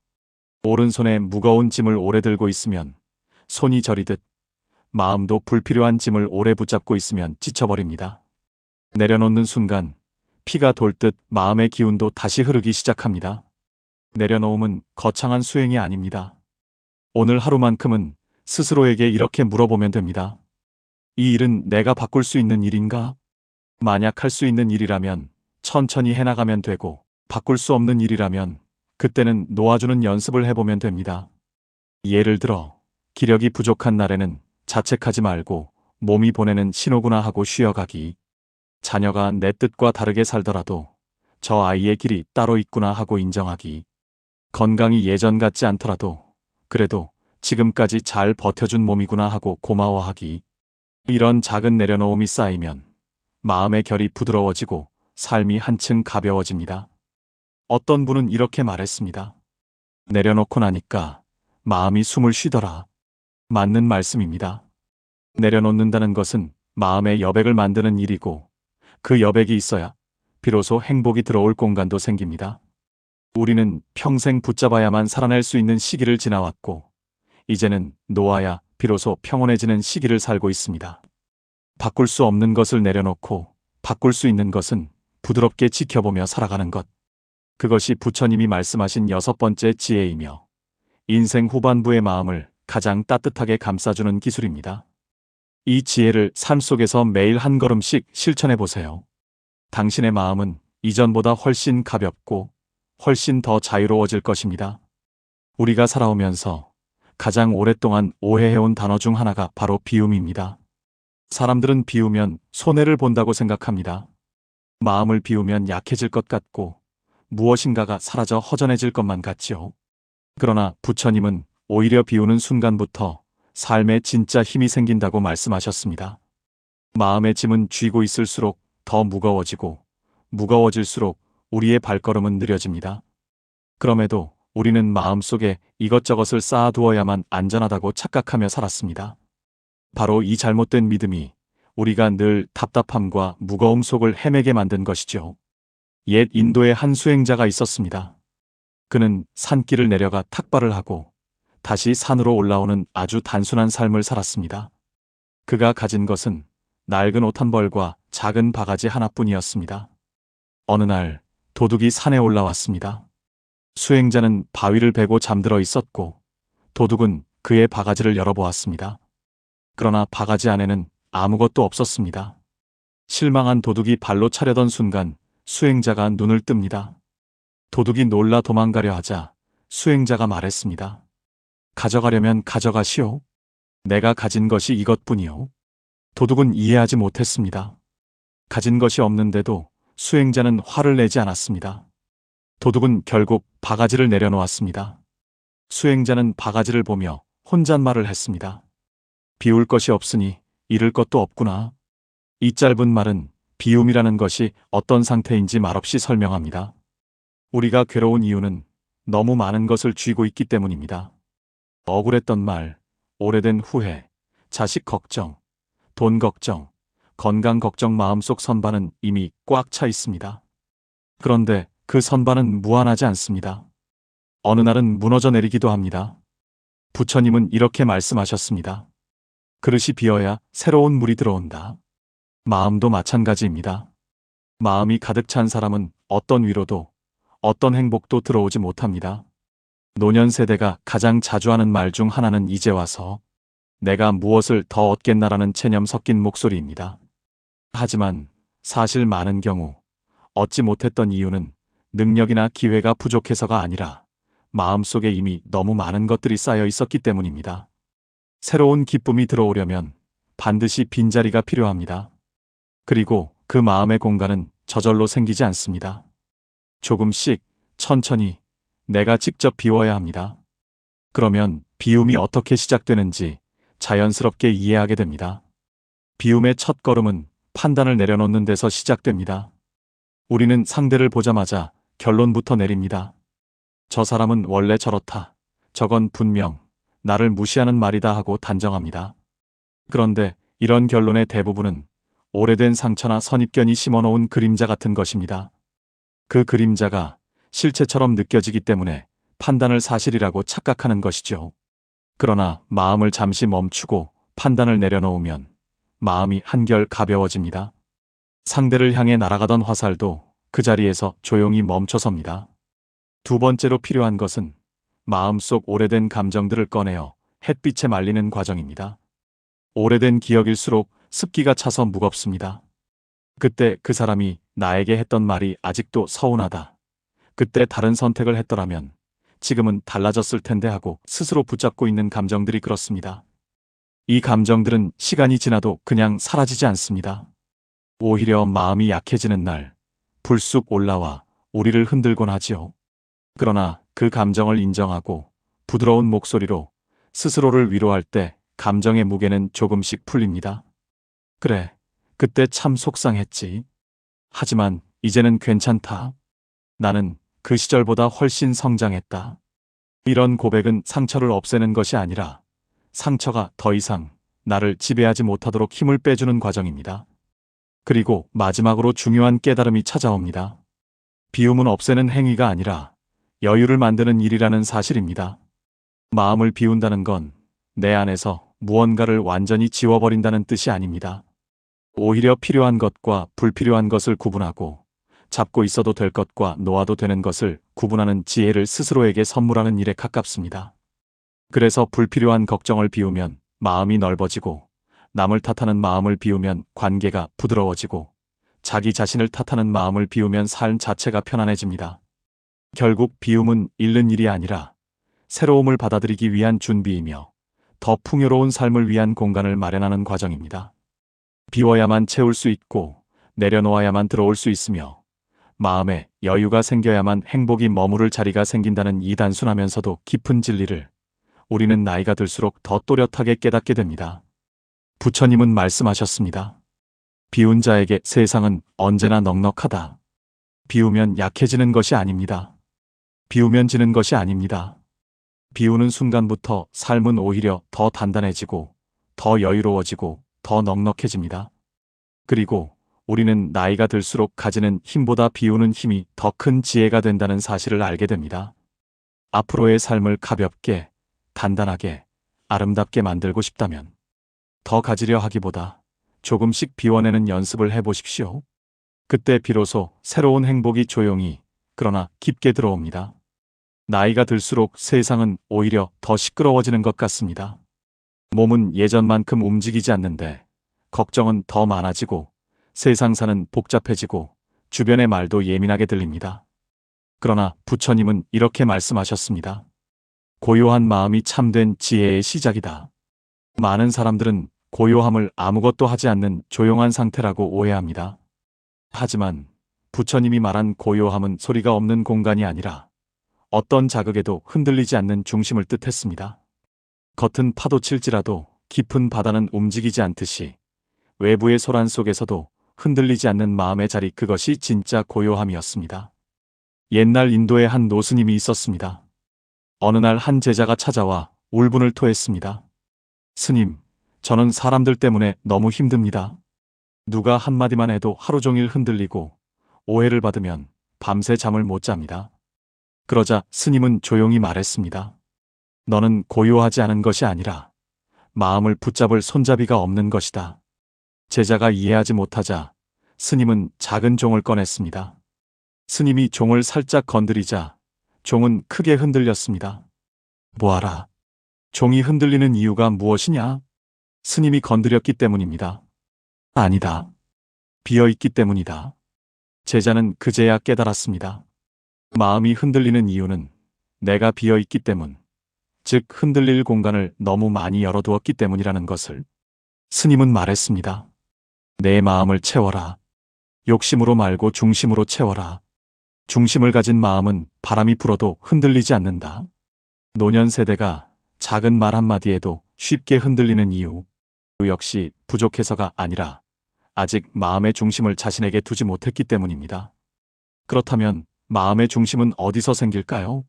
오른손에 무거운 짐을 오래 들고 있으면 손이 저리듯 마음도 불필요한 짐을 오래 붙잡고 있으면 지쳐버립니다. 내려놓는 순간 피가 돌듯 마음의 기운도 다시 흐르기 시작합니다. 내려놓음은 거창한 수행이 아닙니다. 오늘 하루만큼은 스스로에게 이렇게 물어보면 됩니다. 이 일은 내가 바꿀 수 있는 일인가? 만약 할 수 있는 일이라면 천천히 해나가면 되고 바꿀 수 없는 일이라면 그때는 놓아주는 연습을 해보면 됩니다. 예를 들어 기력이 부족한 날에는 자책하지 말고 몸이 보내는 신호구나 하고 쉬어가기. 자녀가 내 뜻과 다르게 살더라도 저 아이의 길이 따로 있구나 하고 인정하기. 건강이 예전 같지 않더라도 그래도 지금까지 잘 버텨준 몸이구나 하고 고마워하기. 이런 작은 내려놓음이 쌓이면 마음의 결이 부드러워지고 삶이 한층 가벼워집니다. 어떤 분은 이렇게 말했습니다. 내려놓고 나니까 마음이 숨을 쉬더라. 맞는 말씀입니다. 내려놓는다는 것은 마음의 여백을 만드는 일이고 그 여백이 있어야 비로소 행복이 들어올 공간도 생깁니다. 우리는 평생 붙잡아야만 살아낼 수 있는 시기를 지나왔고, 이제는 놓아야 비로소 평온해지는 시기를 살고 있습니다. 바꿀 수 없는 것을 내려놓고 바꿀 수 있는 것은 부드럽게 지켜보며 살아가는 것. 그것이 부처님이 말씀하신 6번째 지혜이며 인생 후반부의 마음을 가장 따뜻하게 감싸주는 기술입니다. 이 지혜를 삶 속에서 매일 한 걸음씩 실천해 보세요. 당신의 마음은 이전보다 훨씬 가볍고 훨씬 더 자유로워질 것입니다. 우리가 살아오면서 가장 오랫동안 오해해온 단어 중 하나가 바로 비움입니다. 사람들은 비우면 손해를 본다고 생각합니다. 마음을 비우면 약해질 것 같고 무엇인가가 사라져 허전해질 것만 같지요. 그러나 부처님은 오히려 비우는 순간부터 삶에 진짜 힘이 생긴다고 말씀하셨습니다. 마음의 짐은 쥐고 있을수록 더 무거워지고 무거워질수록 우리의 발걸음은 느려집니다. 그럼에도 우리는 마음속에 이것저것을 쌓아두어야만 안전하다고 착각하며 살았습니다. 바로 이 잘못된 믿음이 우리가 늘 답답함과 무거움 속을 헤매게 만든 것이죠. 옛 인도의 한 수행자가 있었습니다. 그는 산길을 내려가 탁발을 하고 다시 산으로 올라오는 아주 단순한 삶을 살았습니다. 그가 가진 것은 낡은 옷 한 벌과 작은 바가지 하나뿐이었습니다. 어느 날 도둑이 산에 올라왔습니다. 수행자는 바위를 베고 잠들어 있었고 도둑은 그의 바가지를 열어보았습니다. 그러나 바가지 안에는 아무것도 없었습니다. 실망한 도둑이 발로 차려던 순간 수행자가 눈을 뜹니다. 도둑이 놀라 도망가려 하자 수행자가 말했습니다. 가져가려면 가져가시오. 내가 가진 것이 이것뿐이오. 도둑은 이해하지 못했습니다. 가진 것이 없는데도 수행자는 화를 내지 않았습니다. 도둑은 결국 바가지를 내려놓았습니다. 수행자는 바가지를 보며 혼잣말을 했습니다. 비울 것이 없으니 잃을 것도 없구나. 이 짧은 말은 비움이라는 것이 어떤 상태인지 말없이 설명합니다. 우리가 괴로운 이유는 너무 많은 것을 쥐고 있기 때문입니다. 억울했던 말, 오래된 후회, 자식 걱정, 돈 걱정, 건강 걱정 마음속 선반은 이미 꽉 차 있습니다. 그런데 그 선반은 무한하지 않습니다. 어느 날은 무너져 내리기도 합니다. 부처님은 이렇게 말씀하셨습니다. 그릇이 비어야 새로운 물이 들어온다. 마음도 마찬가지입니다. 마음이 가득 찬 사람은 어떤 위로도 어떤 행복도 들어오지 못합니다. 노년 세대가 가장 자주 하는 말 중 하나는 이제 와서 내가 무엇을 더 얻겠나라는 체념 섞인 목소리입니다. 하지만 사실 많은 경우 얻지 못했던 이유는 능력이나 기회가 부족해서가 아니라 마음속에 이미 너무 많은 것들이 쌓여 있었기 때문입니다. 새로운 기쁨이 들어오려면 반드시 빈자리가 필요합니다. 그리고 그 마음의 공간은 저절로 생기지 않습니다. 조금씩 천천히 내가 직접 비워야 합니다. 그러면 비움이 어떻게 시작되는지 자연스럽게 이해하게 됩니다. 비움의 첫 걸음은 판단을 내려놓는 데서 시작됩니다. 우리는 상대를 보자마자 결론부터 내립니다. 저 사람은 원래 저렇다. 저건 분명 나를 무시하는 말이다 하고 단정합니다. 그런데 이런 결론의 대부분은 오래된 상처나 선입견이 심어놓은 그림자 같은 것입니다. 그 그림자가 실체처럼 느껴지기 때문에 판단을 사실이라고 착각하는 것이죠. 그러나 마음을 잠시 멈추고 판단을 내려놓으면 마음이 한결 가벼워집니다. 상대를 향해 날아가던 화살도 그 자리에서 조용히 멈춰섭니다. 두 번째로 필요한 것은 마음속 오래된 감정들을 꺼내어 햇빛에 말리는 과정입니다. 오래된 기억일수록 습기가 차서 무겁습니다. 그때 그 사람이 나에게 했던 말이 아직도 서운하다. 그때 다른 선택을 했더라면 지금은 달라졌을 텐데 하고 스스로 붙잡고 있는 감정들이 그렇습니다. 이 감정들은 시간이 지나도 그냥 사라지지 않습니다. 오히려 마음이 약해지는 날 불쑥 올라와 우리를 흔들곤 하지요. 그러나 그 감정을 인정하고 부드러운 목소리로 스스로를 위로할 때 감정의 무게는 조금씩 풀립니다. 그래, 그때 참 속상했지. 하지만 이제는 괜찮다. 나는 그 시절보다 훨씬 성장했다. 이런 고백은 상처를 없애는 것이 아니라 상처가 더 이상 나를 지배하지 못하도록 힘을 빼주는 과정입니다. 그리고 마지막으로 중요한 깨달음이 찾아옵니다. 비움은 없애는 행위가 아니라 여유를 만드는 일이라는 사실입니다. 마음을 비운다는 건 내 안에서 무언가를 완전히 지워버린다는 뜻이 아닙니다. 오히려 필요한 것과 불필요한 것을 구분하고 잡고 있어도 될 것과 놓아도 되는 것을 구분하는 지혜를 스스로에게 선물하는 일에 가깝습니다. 그래서 불필요한 걱정을 비우면 마음이 넓어지고, 남을 탓하는 마음을 비우면 관계가 부드러워지고, 자기 자신을 탓하는 마음을 비우면 삶 자체가 편안해집니다. 결국 비움은 잃는 일이 아니라 새로움을 받아들이기 위한 준비이며 더 풍요로운 삶을 위한 공간을 마련하는 과정입니다. 비워야만 채울 수 있고 내려놓아야만 들어올 수 있으며 마음에 여유가 생겨야만 행복이 머무를 자리가 생긴다는 이 단순하면서도 깊은 진리를 우리는 나이가 들수록 더 또렷하게 깨닫게 됩니다. 부처님은 말씀하셨습니다. 비운 자에게 세상은 언제나 넉넉하다. 비우면 약해지는 것이 아닙니다. 비우면 지는 것이 아닙니다. 비우는 순간부터 삶은 오히려 더 단단해지고 더 여유로워지고 더 넉넉해집니다. 그리고 우리는 나이가 들수록 가지는 힘보다 비우는 힘이 더 큰 지혜가 된다는 사실을 알게 됩니다. 앞으로의 삶을 가볍게, 단단하게, 아름답게 만들고 싶다면 더 가지려 하기보다 조금씩 비워내는 연습을 해보십시오. 그때 비로소 새로운 행복이 조용히, 그러나 깊게 들어옵니다. 나이가 들수록 세상은 오히려 더 시끄러워지는 것 같습니다. 몸은 예전만큼 움직이지 않는데 걱정은 더 많아지고 세상사는 복잡해지고 주변의 말도 예민하게 들립니다. 그러나 부처님은 이렇게 말씀하셨습니다. 고요한 마음이 참된 지혜의 시작이다. 많은 사람들은 고요함을 아무것도 하지 않는 조용한 상태라고 오해합니다. 하지만 부처님이 말한 고요함은 소리가 없는 공간이 아니라 어떤 자극에도 흔들리지 않는 중심을 뜻했습니다. 겉은 파도칠지라도 깊은 바다는 움직이지 않듯이 외부의 소란 속에서도 흔들리지 않는 마음의 자리, 그것이 진짜 고요함이었습니다. 옛날 인도에 한 노스님이 있었습니다. 어느 날 한 제자가 찾아와 울분을 토했습니다. 스님, 저는 사람들 때문에 너무 힘듭니다. 누가 한마디만 해도 하루 종일 흔들리고 오해를 받으면 밤새 잠을 못 잡니다. 그러자 스님은 조용히 말했습니다. 너는 고요하지 않은 것이 아니라 마음을 붙잡을 손잡이가 없는 것이다. 제자가 이해하지 못하자 스님은 작은 종을 꺼냈습니다. 스님이 종을 살짝 건드리자 종은 크게 흔들렸습니다. 보아라. 종이 흔들리는 이유가 무엇이냐? 스님이 건드렸기 때문입니다. 아니다. 비어있기 때문이다. 제자는 그제야 깨달았습니다. 마음이 흔들리는 이유는 내가 비어있기 때문, 즉 흔들릴 공간을 너무 많이 열어두었기 때문이라는 것을. 스님은 말했습니다. 내 마음을 채워라. 욕심으로 말고 중심으로 채워라. 중심을 가진 마음은 바람이 불어도 흔들리지 않는다. 노년 세대가 작은 말 한마디에도 쉽게 흔들리는 이유 역시 부족해서가 아니라 아직 마음의 중심을 자신에게 두지 못했기 때문입니다. 그렇다면 마음의 중심은 어디서 생길까요?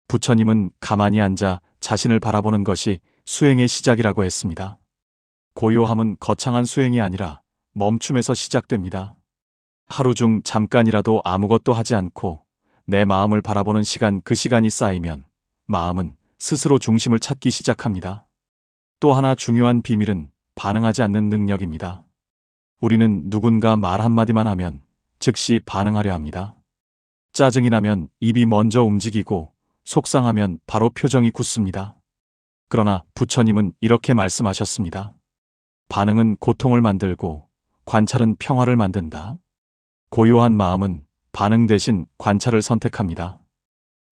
부처님은 가만히 앉아 자신을 바라보는 것이 수행의 시작이라고 했습니다. 고요함은 거창한 수행이 아니라 멈춤에서 시작됩니다. 하루 중 잠깐이라도 아무것도 하지 않고 내 마음을 바라보는 시간, 그 시간이 쌓이면 마음은 스스로 중심을 찾기 시작합니다. 또 하나 중요한 비밀은 반응하지 않는 능력입니다. 우리는 누군가 말 한마디만 하면 즉시 반응하려 합니다. 짜증이 나면 입이 먼저 움직이고 속상하면 바로 표정이 굳습니다. 그러나 부처님은 이렇게 말씀하셨습니다. 반응은 고통을 만들고 관찰은 평화를 만든다. 고요한 마음은 반응 대신 관찰을 선택합니다.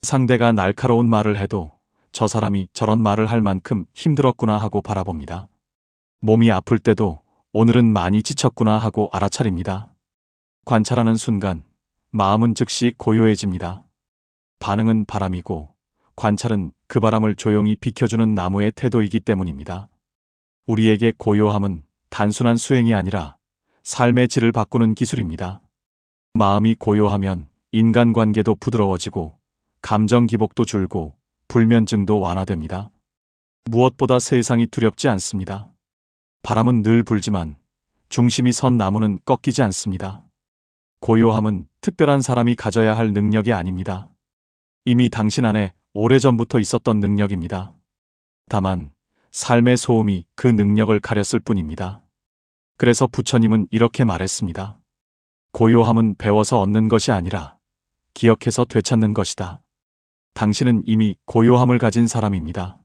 상대가 날카로운 말을 해도 저 사람이 저런 말을 할 만큼 힘들었구나 하고 바라봅니다. 몸이 아플 때도 오늘은 많이 지쳤구나 하고 알아차립니다. 관찰하는 순간 마음은 즉시 고요해집니다. 반응은 바람이고 관찰은 그 바람을 조용히 비켜주는 나무의 태도이기 때문입니다. 우리에게 고요함은 단순한 수행이 아니라 삶의 질을 바꾸는 기술입니다. 마음이 고요하면 인간관계도 부드러워지고 감정 기복도 줄고 불면증도 완화됩니다. 무엇보다 세상이 두렵지 않습니다. 바람은 늘 불지만 중심이 선 나무는 꺾이지 않습니다. 고요함은 특별한 사람이 가져야 할 능력이 아닙니다. 이미 당신 안에 오래전부터 있었던 능력입니다. 다만 삶의 소음이 그 능력을 가렸을 뿐입니다. 그래서 부처님은 이렇게 말했습니다. 고요함은 배워서 얻는 것이 아니라 기억해서 되찾는 것이다. 당신은 이미 고요함을 가진 사람입니다.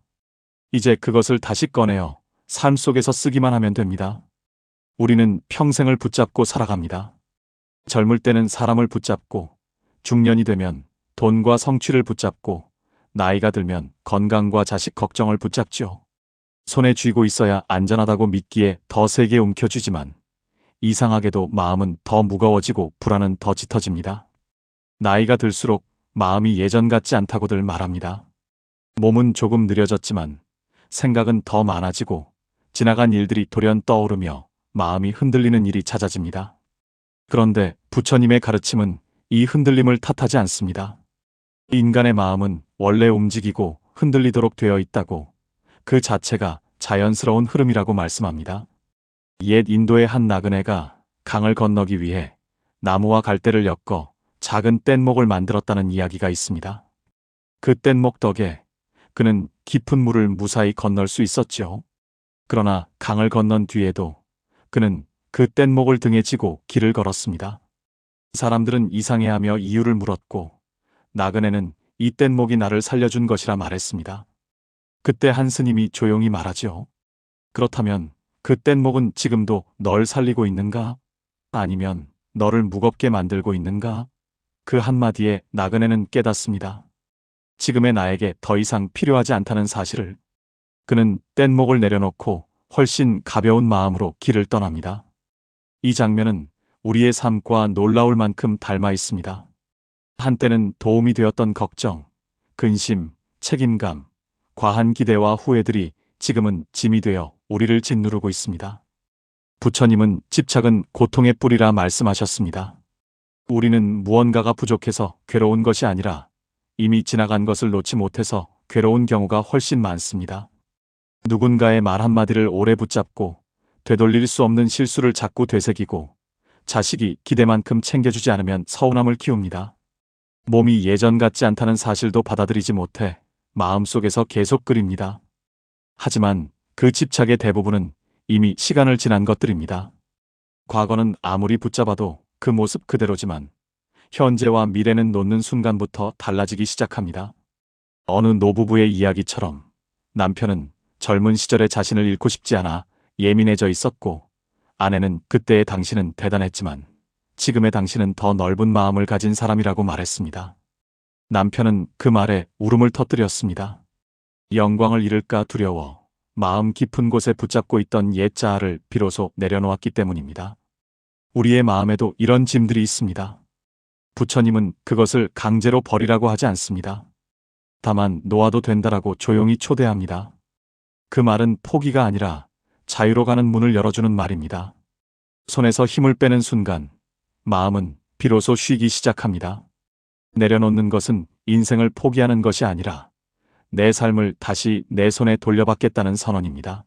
이제 그것을 다시 꺼내어 삶 속에서 쓰기만 하면 됩니다. 우리는 평생을 붙잡고 살아갑니다. 젊을 때는 사람을 붙잡고, 중년이 되면 돈과 성취를 붙잡고, 나이가 들면 건강과 자식 걱정을 붙잡죠. 손에 쥐고 있어야 안전하다고 믿기에 더 세게 움켜쥐지만 이상하게도 마음은 더 무거워지고 불안은 더 짙어집니다. 나이가 들수록 마음이 예전 같지 않다고들 말합니다. 몸은 조금 느려졌지만 생각은 더 많아지고 지나간 일들이 돌연 떠오르며 마음이 흔들리는 일이 잦아집니다. 그런데 부처님의 가르침은 이 흔들림을 탓하지 않습니다. 인간의 마음은 원래 움직이고 흔들리도록 되어 있다고, 그 자체가 자연스러운 흐름이라고 말씀합니다. 옛 인도의 한 나그네가 강을 건너기 위해 나무와 갈대를 엮어 작은 뗏목을 만들었다는 이야기가 있습니다. 그 뗏목 덕에 그는 깊은 물을 무사히 건널 수 있었죠. 그러나 강을 건넌 뒤에도 그는 그 뗏목을 등에 지고 길을 걸었습니다. 사람들은 이상해하며 이유를 물었고 나그네는 이 뗏목이 나를 살려준 것이라 말했습니다. 그때 한 스님이 조용히 말하죠. 그렇다면 그 뗏목은 지금도 널 살리고 있는가? 아니면 너를 무겁게 만들고 있는가? 그 한마디에 나그네는 깨닫습니다. 지금의 나에게 더 이상 필요하지 않다는 사실을. 그는 뗏목을 내려놓고 훨씬 가벼운 마음으로 길을 떠납니다. 이 장면은 우리의 삶과 놀라울 만큼 닮아 있습니다. 한때는 도움이 되었던 걱정, 근심, 책임감, 과한 기대와 후회들이 지금은 짐이 되어 우리를 짓누르고 있습니다. 부처님은 집착은 고통의 뿌리라 말씀하셨습니다. 우리는 무언가가 부족해서 괴로운 것이 아니라 이미 지나간 것을 놓지 못해서 괴로운 경우가 훨씬 많습니다. 누군가의 말 한마디를 오래 붙잡고 되돌릴 수 없는 실수를 자꾸 되새기고 자식이 기대만큼 챙겨주지 않으면 서운함을 키웁니다. 몸이 예전 같지 않다는 사실도 받아들이지 못해 마음속에서 계속 끓입니다. 하지만 그 집착의 대부분은 이미 시간을 지난 것들입니다. 과거는 아무리 붙잡아도 그 모습 그대로지만 현재와 미래는 놓는 순간부터 달라지기 시작합니다. 어느 노부부의 이야기처럼 남편은 젊은 시절의 자신을 잃고 싶지 않아 예민해져 있었고 아내는 그때의 당신은 대단했지만 지금의 당신은 더 넓은 마음을 가진 사람이라고 말했습니다. 남편은 그 말에 울음을 터뜨렸습니다. 영광을 잃을까 두려워 마음 깊은 곳에 붙잡고 있던 옛 자아를 비로소 내려놓았기 때문입니다. 우리의 마음에도 이런 짐들이 있습니다. 부처님은 그것을 강제로 버리라고 하지 않습니다. 다만 놓아도 된다라고 조용히 초대합니다. 그 말은 포기가 아니라 자유로 가는 문을 열어주는 말입니다. 손에서 힘을 빼는 순간 마음은 비로소 쉬기 시작합니다. 내려놓는 것은 인생을 포기하는 것이 아니라 내 삶을 다시 내 손에 돌려받겠다는 선언입니다.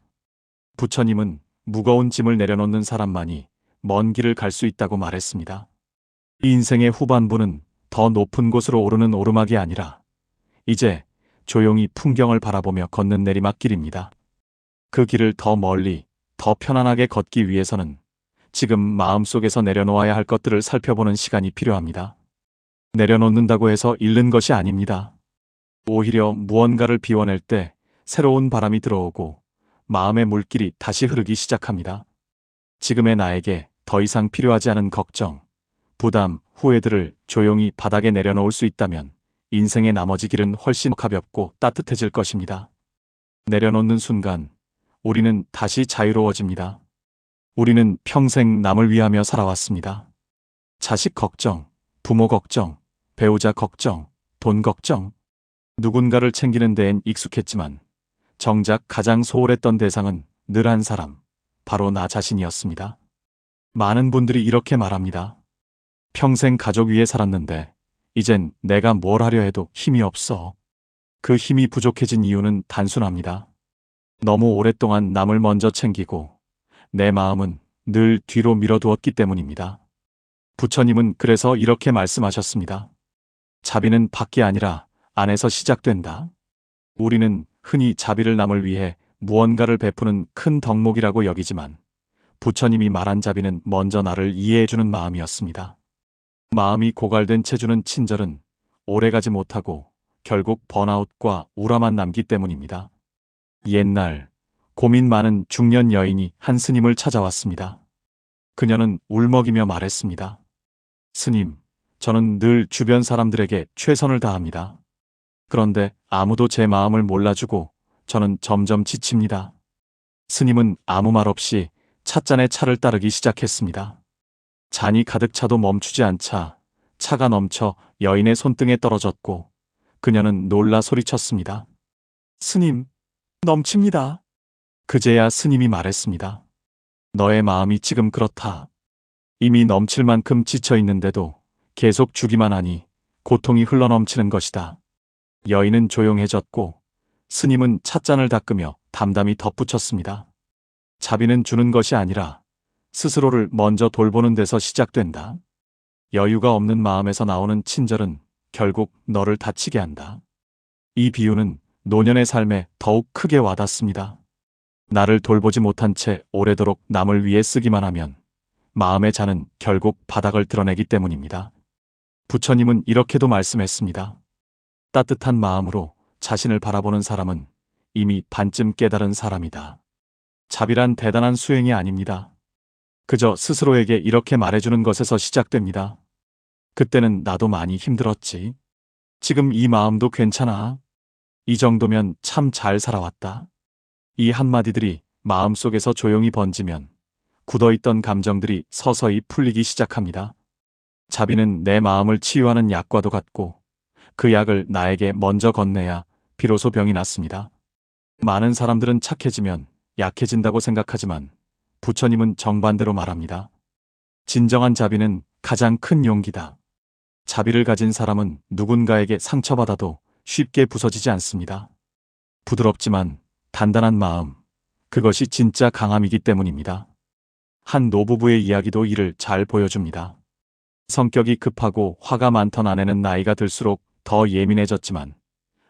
부처님은 무거운 짐을 내려놓는 사람만이 먼 길을 갈 수 있다고 말했습니다. 이 인생의 후반부는 더 높은 곳으로 오르는 오르막이 아니라 이제 조용히 풍경을 바라보며 걷는 내리막길입니다. 그 길을 더 멀리, 더 편안하게 걷기 위해서는 지금 마음속에서 내려놓아야 할 것들을 살펴보는 시간이 필요합니다. 내려놓는다고 해서 잃는 것이 아닙니다. 오히려 무언가를 비워낼 때 새로운 바람이 들어오고 마음의 물길이 다시 흐르기 시작합니다. 지금의 나에게 더 이상 필요하지 않은 걱정, 부담, 후회들을 조용히 바닥에 내려놓을 수 있다면 인생의 나머지 길은 훨씬 가볍고 따뜻해질 것입니다. 내려놓는 순간 우리는 다시 자유로워집니다. 우리는 평생 남을 위하며 살아왔습니다. 자식 걱정, 부모 걱정, 배우자 걱정, 돈 걱정. 누군가를 챙기는 데엔 익숙했지만 정작 가장 소홀했던 대상은 늘 한 사람, 바로 나 자신이었습니다. 많은 분들이 이렇게 말합니다. 평생 가족 위에 살았는데 이젠 내가 뭘 하려 해도 힘이 없어. 그 힘이 부족해진 이유는 단순합니다. 너무 오랫동안 남을 먼저 챙기고 내 마음은 늘 뒤로 밀어두었기 때문입니다. 부처님은 그래서 이렇게 말씀하셨습니다. 자비는 밖이 아니라 안에서 시작된다. 우리는 흔히 자비를 남을 위해 무언가를 베푸는 큰 덕목이라고 여기지만 부처님이 말한 자비는 먼저 나를 이해해주는 마음이었습니다. 마음이 고갈된 채 주는 친절은 오래가지 못하고 결국 번아웃과 우라만 남기 때문입니다. 옛날 고민 많은 중년 여인이 한 스님을 찾아왔습니다. 그녀는 울먹이며 말했습니다. 스님, 저는 늘 주변 사람들에게 최선을 다합니다. 그런데 아무도 제 마음을 몰라주고 저는 점점 지칩니다. 스님은 아무 말 없이 찻잔에 차를 따르기 시작했습니다. 잔이 가득 차도 멈추지 않자 차가 넘쳐 여인의 손등에 떨어졌고 그녀는 놀라 소리쳤습니다. 스님, 넘칩니다. 그제야 스님이 말했습니다. 너의 마음이 지금 그렇다. 이미 넘칠 만큼 지쳐 있는데도 계속 주기만 하니 고통이 흘러넘치는 것이다. 여인은 조용해졌고 스님은 찻잔을 닦으며 담담히 덧붙였습니다. 자비는 주는 것이 아니라 스스로를 먼저 돌보는 데서 시작된다. 여유가 없는 마음에서 나오는 친절은 결국 너를 다치게 한다. 이 비유는 노년의 삶에 더욱 크게 와닿습니다. 나를 돌보지 못한 채 오래도록 남을 위해 쓰기만 하면 마음의 잔은 결국 바닥을 드러내기 때문입니다. 부처님은 이렇게도 말씀했습니다. 따뜻한 마음으로 자신을 바라보는 사람은 이미 반쯤 깨달은 사람이다. 자비란 대단한 수행이 아닙니다. 그저 스스로에게 이렇게 말해주는 것에서 시작됩니다. 그때는 나도 많이 힘들었지. 지금 이 마음도 괜찮아. 이 정도면 참 잘 살아왔다. 이 한마디들이 마음속에서 조용히 번지면 굳어있던 감정들이 서서히 풀리기 시작합니다. 자비는 내 마음을 치유하는 약과도 같고 그 약을 나에게 먼저 건네야 비로소 병이 낫습니다. 많은 사람들은 착해지면 약해진다고 생각하지만 부처님은 정반대로 말합니다. 진정한 자비는 가장 큰 용기다. 자비를 가진 사람은 누군가에게 상처받아도 쉽게 부서지지 않습니다. 부드럽지만 단단한 마음, 그것이 진짜 강함이기 때문입니다. 한 노부부의 이야기도 이를 잘 보여줍니다. 성격이 급하고 화가 많던 아내는 나이가 들수록 더 예민해졌지만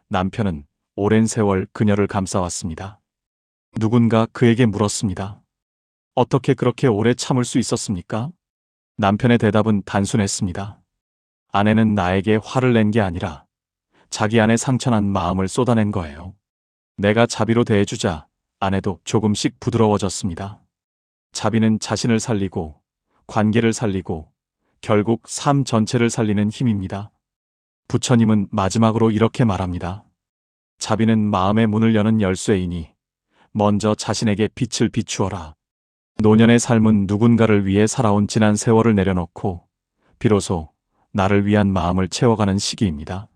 남편은 오랜 세월 그녀를 감싸왔습니다. 누군가 그에게 물었습니다. 어떻게 그렇게 오래 참을 수 있었습니까? 남편의 대답은 단순했습니다. 아내는 나에게 화를 낸 게 아니라 자기 안에 상처난 마음을 쏟아낸 거예요. 내가 자비로 대해주자 아내도 조금씩 부드러워졌습니다. 자비는 자신을 살리고 관계를 살리고 결국 삶 전체를 살리는 힘입니다. 부처님은 마지막으로 이렇게 말합니다. 자비는 마음의 문을 여는 열쇠이니 먼저 자신에게 빛을 비추어라. 노년의 삶은 누군가를 위해 살아온 지난 세월을 내려놓고 비로소 나를 위한 마음을 채워가는 시기입니다.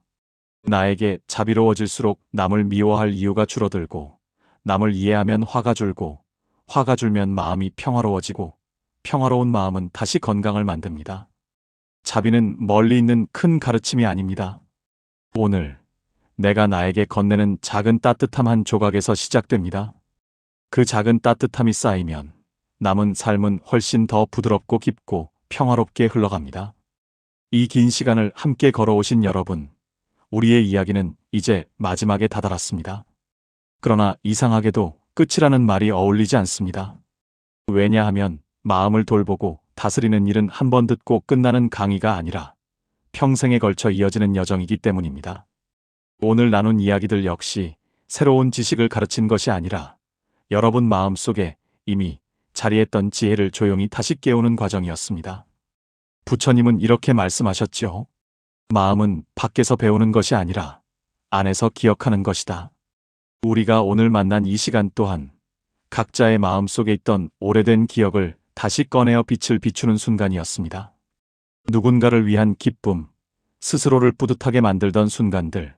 나에게 자비로워질수록 남을 미워할 이유가 줄어들고 남을 이해하면 화가 줄고 화가 줄면 마음이 평화로워지고 평화로운 마음은 다시 건강을 만듭니다. 자비는 멀리 있는 큰 가르침이 아닙니다. 오늘 내가 나에게 건네는 작은 따뜻함 한 조각에서 시작됩니다. 그 작은 따뜻함이 쌓이면 남은 삶은 훨씬 더 부드럽고 깊고 평화롭게 흘러갑니다. 이 긴 시간을 함께 걸어오신 여러분, 우리의 이야기는 이제 마지막에 다다랐습니다. 그러나 이상하게도 끝이라는 말이 어울리지 않습니다. 왜냐하면 마음을 돌보고 다스리는 일은 한 번 듣고 끝나는 강의가 아니라 평생에 걸쳐 이어지는 여정이기 때문입니다. 오늘 나눈 이야기들 역시 새로운 지식을 가르친 것이 아니라 여러분 마음속에 이미 자리했던 지혜를 조용히 다시 깨우는 과정이었습니다. 부처님은 이렇게 말씀하셨죠. 마음은 밖에서 배우는 것이 아니라 안에서 기억하는 것이다. 우리가 오늘 만난 이 시간 또한 각자의 마음속에 있던 오래된 기억을 다시 꺼내어 빛을 비추는 순간이었습니다. 누군가를 위한 기쁨, 스스로를 뿌듯하게 만들던 순간들,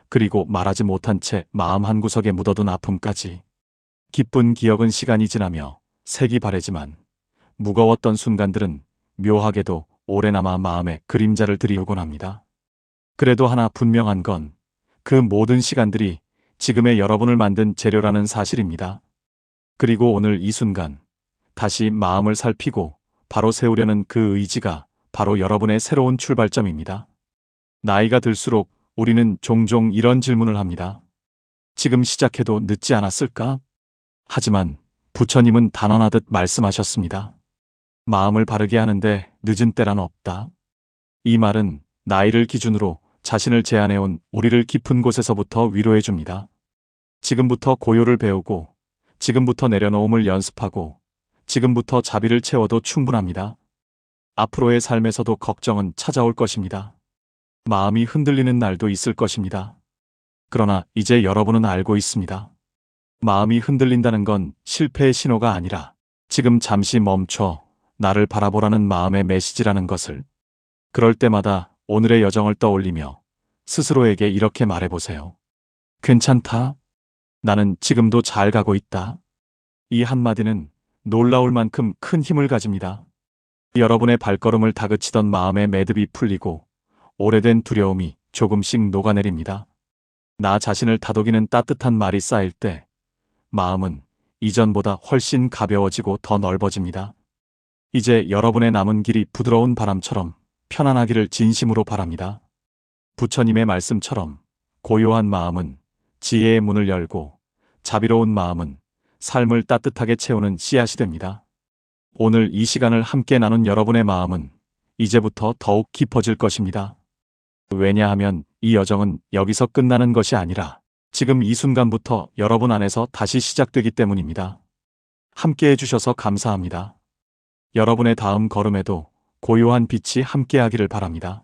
그리고 말하지 못한 채 마음 한구석에 묻어둔 아픔까지. 기쁜 기억은 시간이 지나며 색이 바래지만 무거웠던 순간들은 묘하게도 오래 남아 마음에 그림자를 드리우곤 합니다. 그래도 하나 분명한 건 그 모든 시간들이 지금의 여러분을 만든 재료라는 사실입니다. 그리고 오늘 이 순간 다시 마음을 살피고 바로 세우려는 그 의지가 바로 여러분의 새로운 출발점입니다. 나이가 들수록 우리는 종종 이런 질문을 합니다. 지금 시작해도 늦지 않았을까? 하지만 부처님은 단언하듯 말씀하셨습니다. 마음을 바르게 하는데 늦은 때란 없다. 이 말은 나이를 기준으로 자신을 제한해온 우리를 깊은 곳에서부터 위로해 줍니다. 지금부터 고요를 배우고, 지금부터 내려놓음을 연습하고, 지금부터 자비를 채워도 충분합니다. 앞으로의 삶에서도 걱정은 찾아올 것입니다. 마음이 흔들리는 날도 있을 것입니다. 그러나 이제 여러분은 알고 있습니다. 마음이 흔들린다는 건 실패의 신호가 아니라 지금 잠시 멈춰 나를 바라보라는 마음의 메시지라는 것을. 그럴 때마다 오늘의 여정을 떠올리며 스스로에게 이렇게 말해보세요. 괜찮다. 나는 지금도 잘 가고 있다. 이 한마디는 놀라울 만큼 큰 힘을 가집니다. 여러분의 발걸음을 다그치던 마음의 매듭이 풀리고 오래된 두려움이 조금씩 녹아내립니다. 나 자신을 다독이는 따뜻한 말이 쌓일 때 마음은 이전보다 훨씬 가벼워지고 더 넓어집니다. 이제 여러분의 남은 길이 부드러운 바람처럼 편안하기를 진심으로 바랍니다. 부처님의 말씀처럼 고요한 마음은 지혜의 문을 열고 자비로운 마음은 삶을 따뜻하게 채우는 씨앗이 됩니다. 오늘 이 시간을 함께 나눈 여러분의 마음은 이제부터 더욱 깊어질 것입니다. 왜냐하면 이 여정은 여기서 끝나는 것이 아니라 지금 이 순간부터 여러분 안에서 다시 시작되기 때문입니다. 함께 해주셔서 감사합니다. 여러분의 다음 걸음에도 고요한 빛이 함께하기를 바랍니다.